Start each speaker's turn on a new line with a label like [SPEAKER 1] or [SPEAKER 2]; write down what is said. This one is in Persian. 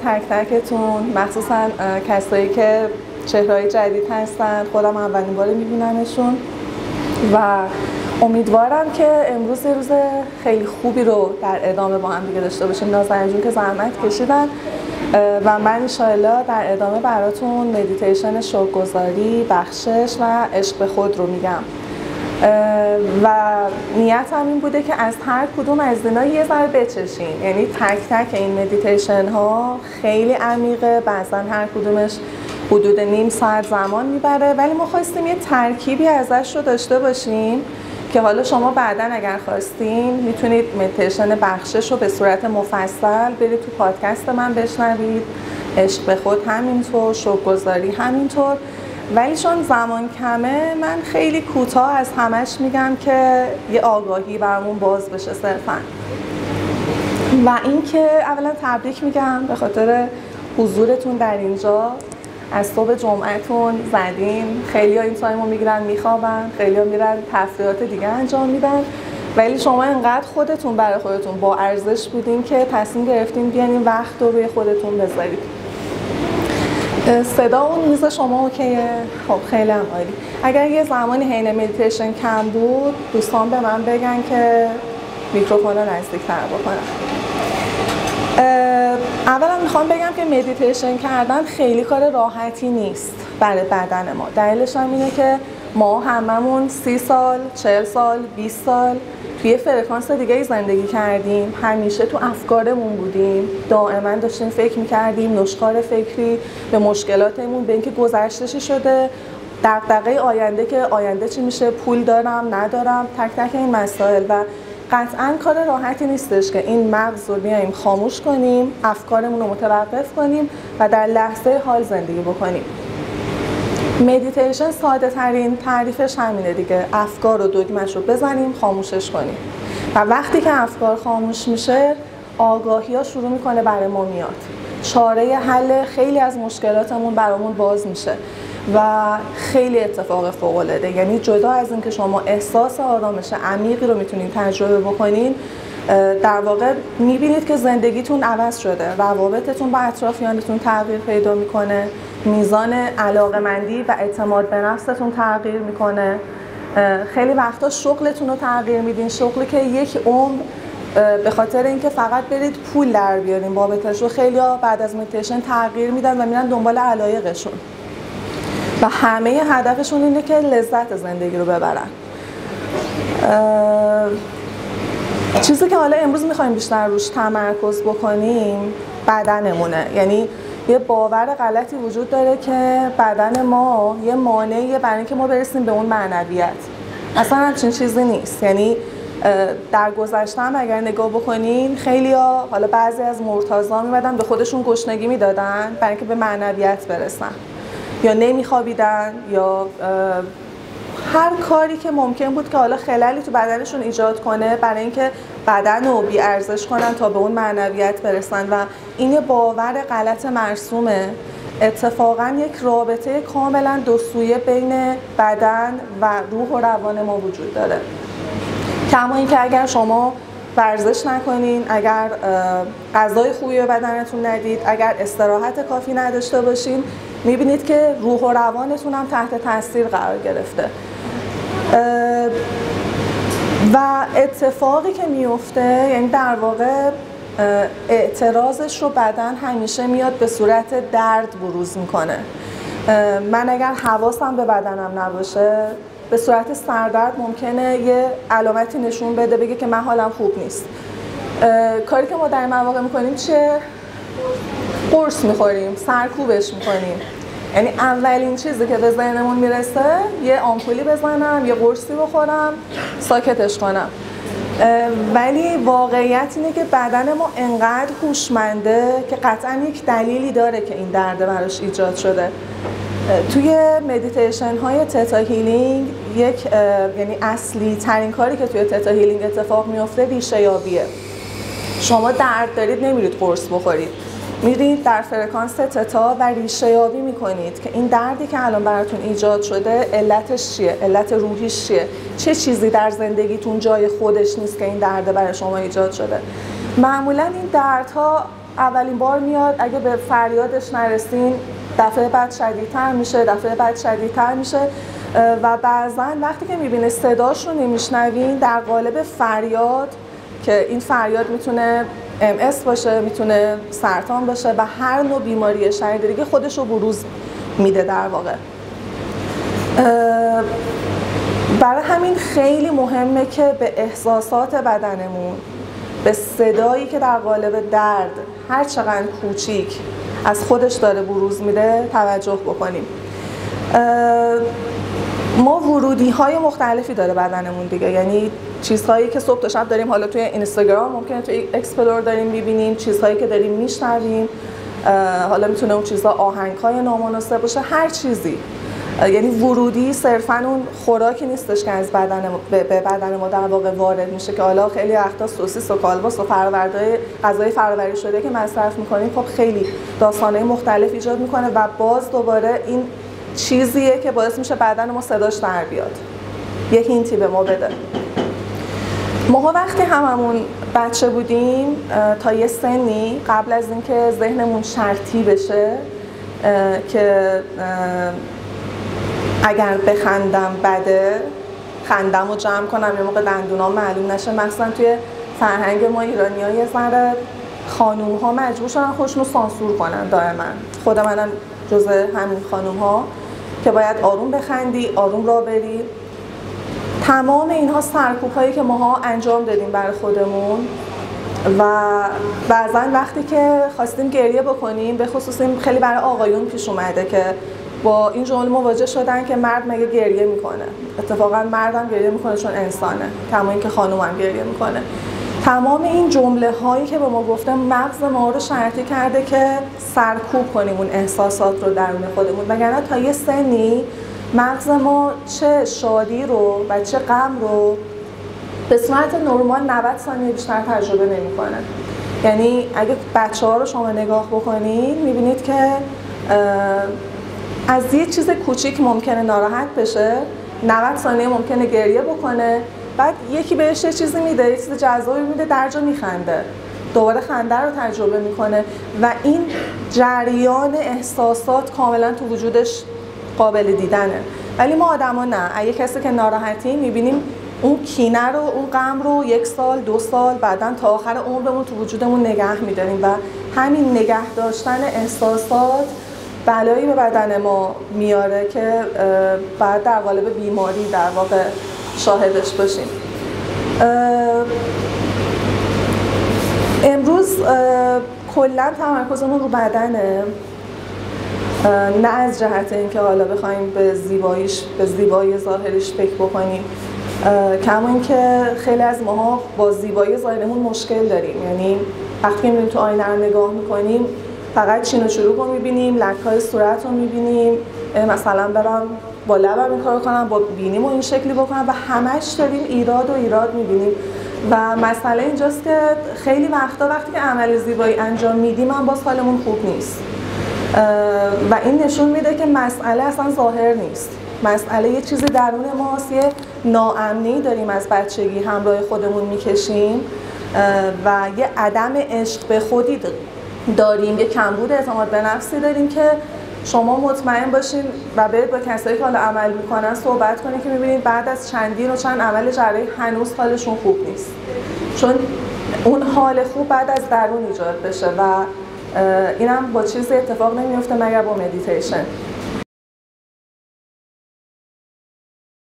[SPEAKER 1] تک تکتون، مخصوصا کسایی که چهره‌های جدید هستن. خودم اولین بار میبینمشون و امیدوارم که امروز یه روز خیلی خوبی رو در ادامه با هم دیگه داشته باشیم. نازنین جون که زحمت کشیدن و من انشاءالله در ادامه براتون مدیتیشن شکرگزاری، بخشش و عشق به خود رو میگم و نیتم این بوده که از هر کدوم از اینا یه ذره بچشین. یعنی تک تک این مدیتیشن ها خیلی عمیقه، بعضا هر کدومش حدود نیم ساعت زمان میبره، ولی ما خواستیم یه ترکیبی ازش رو داشته باشیم که حالا شما بعداً اگر خواستین میتونید مدیتیشن بخشش رو به صورت مفصل برید تو پادکست من بشنوید، عشق به خود همینطور، شکرگزاری همینطور. ولی چون زمان کمه من خیلی کوتاه از همش میگم که یه آگاهی برامون باز بشه صرفاً. و اینکه اولا تبریک میگم به خاطر حضورتون در اینجا. از صبح جمعهتون زدین، خیلی ها این تایمو میگیرن میخوابن، خیلی ها میرن تفریحات دیگه انجام میدن، ولی شما انقدر خودتون برای خودتون با ارزش بودین که تصمیم گرفتین بیان این وقت رو روی خودتون بذارید. صدا اون میز شما اوکیه؟ خب خیلی هم عالی. اگر یه زمانی حین مدیتیشن کم بود دوستان به من بگن که میکروفون رو نزدیک‌تر بکنم. اولا میخوام بگم که مدیتیشن کردن خیلی کار راحتی نیست برای بدن ما. دلیلش هم اینه که ما هممون 30 سال، 40 سال، 20 سال توی فرکانس دیگه زندگی کردیم، همیشه تو افکارمون بودیم، دائما داشتیم فکر میکردیم، نشخوار فکری به مشکلاتمون، به اینکه گذشته چی شده، دغدغه آینده که آینده چی میشه، پول دارم ندارم، تک تک این مسائل. و قطعاً کار راحتی نیستش که این مغز رو بیایم خاموش کنیم، افکارمون رو متوقف کنیم و در لحظه حال زندگی بکنیم. مدیتیشن ساده ترین تعریفش همینه دیگه، افکار رو دگمش رو بزنیم خاموشش کنیم و وقتی که افکار خاموش میشه آگاهی ها شروع میکنه برای ما میاد، چاره حل خیلی از مشکلاتمون برامون باز میشه و خیلی اتفاق فوق‌العاده. یعنی جدا از اینکه شما احساس آرامش عمیقی رو میتونید تجربه بکنین، در واقع میبینید که زندگیتون عوض شده، روابطتون با اطرافیانتون تغییر پیدا میکنه، میزان علاقه‌مندی و اعتماد به نفستون تغییر میکنه. خیلی وقتا شغلتون رو تغییر میدین، شغلی که یک عمر به خاطر اینکه فقط برید پول در بیارین بابتش رو، خیلی‌ها بعد از مدیتیشن تغییر میدن و میرن دنبال علایقشون و همه هدفشون اینه که لذت زندگی رو ببرن. چیزی که حالا امروز میخوایم بیشتر روش تمرکز بکنیم بدنمونه. یعنی یه باور غلطی وجود داره که بدن ما یه مانعیه برای اینکه ما برسیم به اون معنویت. اصلا همچین چیزی نیست. یعنی در گذشته هم اگر نگاه بکنین خیلی‌ها، حالا بعضی از مرتضا میمدن به خودشون گشنگی میدادن برای اینکه به معنویت برسن، یا نمیخوابیدن یا هر کاری که ممکن بود که حالا خللی تو بدنشون ایجاد کنه برای اینکه بدن رو بی‌ارزش کنن تا به اون معنویت برسن. و این باور غلط مرسومه. اتفاقا یک رابطه کاملا دو سویه بین بدن و روح و روان ما وجود داره. کما اینکه اگر شما ورزش نکنین، اگر غذای خوبی به بدنتون ندید، اگر استراحت کافی نداشته باشین، میبینید که روح و روانتون هم تحت تاثیر قرار گرفته. و اتفاقی که میفته، یعنی در واقع اعتراضش رو بدن همیشه میاد به صورت درد بروز میکنه. من اگر حواسم به بدنم نباشه به صورت سردرد ممکنه یه علامتی نشون بده، بگه که من حالم خوب نیست. کاری که ما در این مواقع میکنیم چیه؟ قرص میخوریم، سرکوبش میکنیم. یعنی اولین چیزی که به ذهنمون میرسه یه آمپولی بزنم، یه قرصی بخورم، ساکتش کنم. ولی واقعیت اینه که بدن ما انقدر هوشمنده که قطعا یک دلیلی داره که این درد براش ایجاد شده. توی مدیتیشن های تتا هیلینگ یعنی اصلی ترین کاری که توی تتا هیلینگ اتفاق میفته ریشه یابیه. شما درد دارید نمیرید قرص بخورید، میرید در فرکانس تتا و ریشه یابی میکنید که این دردی که الان براتون ایجاد شده علتش چیه، علت روحیش چیه، چه چیزی در زندگیتون جای خودش نیست که این درد برای شما ایجاد شده. معمولا این دردها اولین بار میاد، اگه به فریادش نرسین دفعه بعد شدیدتر میشه، دفعه بعد شدیدتر میشه و بعضا وقتی که میبینه صداش رو نمیشنوین در قالب فریاد که این فریاد میتونه MS باشه، میتونه سرطان باشه و هر نوع بیماری شدید دیگه خودش رو بروز میده در واقع. برای همین خیلی مهمه که به احساسات بدنمون، به صدایی که در قالب درد هر چقدر کوچیک از خودش داره بروز میده توجه بکنیم. ما ورودی های مختلفی داره بدنمون دیگه، یعنی چیزهایی که صبح تا شب داریم حالا توی اینستاگرام، ممکنه توی اکسپلور داریم میبینیم، چیزهایی که داریم میشنویم، حالا میتونه اون چیزها آهنگ‌های نامناسب باشه، هر چیزی. یعنی ورودی صرفاً اون خوراکی نیستش که از به بدن ما در واقع وارد میشه که حالا خیلی وقتا سوسیس و کالباس و فرآوردهای غذای فرآوری شده که مصرف میکنیم خب خیلی داستانهای مختلف ایجاد میکنه و باز دوباره این چیزیه که باعث میشه بدن ما صداش در بیاد، یه هینتی به ما بده. ما وقتی هممون بچه بودیم تا یه سنی قبل از اینکه ذهنمون شرطی بشه که اگر بخندم بده، خندم رو جمع کنم یه موقع دندونام معلوم نشه، مثلا توی فرهنگ ما ایرانی ها یه ذره خانوم ها مجبور شدن خودشون رو سانسور کنن دائما. خود منم جزء همین خانوم ها که باید آروم بخندی، آروم را بری. تمام اینها سرکوب هایی که ماها انجام دادیم برای خودمون و بعضا وقتی که خواستیم گریه بکنیم، به خصوص خیلی برای آقایون پیش اومده که با این جمله مواجه شدن که مرد مگه گریه میکنه؟ اتفاقا مردم گریه میکنه چون انسانه، کما اینکه خانوم هم گریه میکنه. تمام این جمله هایی که به ما گفته مغز ما رو شرطی کرده که سرکوب کنیم اون احساسات رو درون خودمون، وگرنه تا یه سنی مغز ما چه شادی رو و چه غم رو به صورت نرمال 90 ثانیه بیشتر تجربه نمیکنه. یعنی اگه بچه‌ها رو شما نگاه بکنید میبینید که از یه چیز کوچیک ممکنه ناراحت بشه، 90 ثانیه ممکنه گریه بکنه، بعد یکی بهش یه چیزی میده، یه چیز جذابی میده، در جا میخنده، دوباره خنده رو تجربه میکنه و این جریان احساسات کاملا تو وجودش قابل دیدنه. ولی ما آدما نه، اگه کسی که ناراحتی میبینیم اون کینه رو، اون غم رو 1 سال 2 سال بعدن تا آخر عمرمون تو وجودمون نگه میداریم و همین نگه داشتن احساسات بلایی به بدن ما میاره که بعد در قالب بیماری در واقع شاهدش باشیم. امروز کلا تمرکزمون رو بدنه، نه از جهت اینکه حالا بخوایم به زیباییش، به زیبایی ظاهریش فکر بکنیم، کما اینکه خیلی از ماها با زیبایی ظاهریمون مشکل داریم. یعنی وقتی میریم تو آینه رو نگاه میکنیم فقط چین و چروک رو میبینیم، لک‌های صورت رو میبینیم، مثلا برم با لبم این کار کنم، با بینیم این شکلی بکنم و همش داریم ایراد میبینیم و مسئله اینجاست که خیلی وقتا وقتی که عمل زیبایی انجام میدیم هم باز حالمون خوب نیست و این نشون میده که مسئله اصلا ظاهر نیست، مسئله یه چیزی درون ماست، یه ناامنی داریم از بچگی همراه خودمون میکشیم و یه عدم عشق به خودی داریم، یه کمبود اعتماد به نفسی داریم که شما مطمئن باشین و برید با کسایی که حالا عمل میکنن صحبت کنید که میبینید بعد از چندین و چند عمل جراحی هنوز حالشون خوب نیست، چون اون حال خوب بعد از درون ایجاد بشه و اینم با چیزی اتفاق نمیفته مگر با مدیتیشن.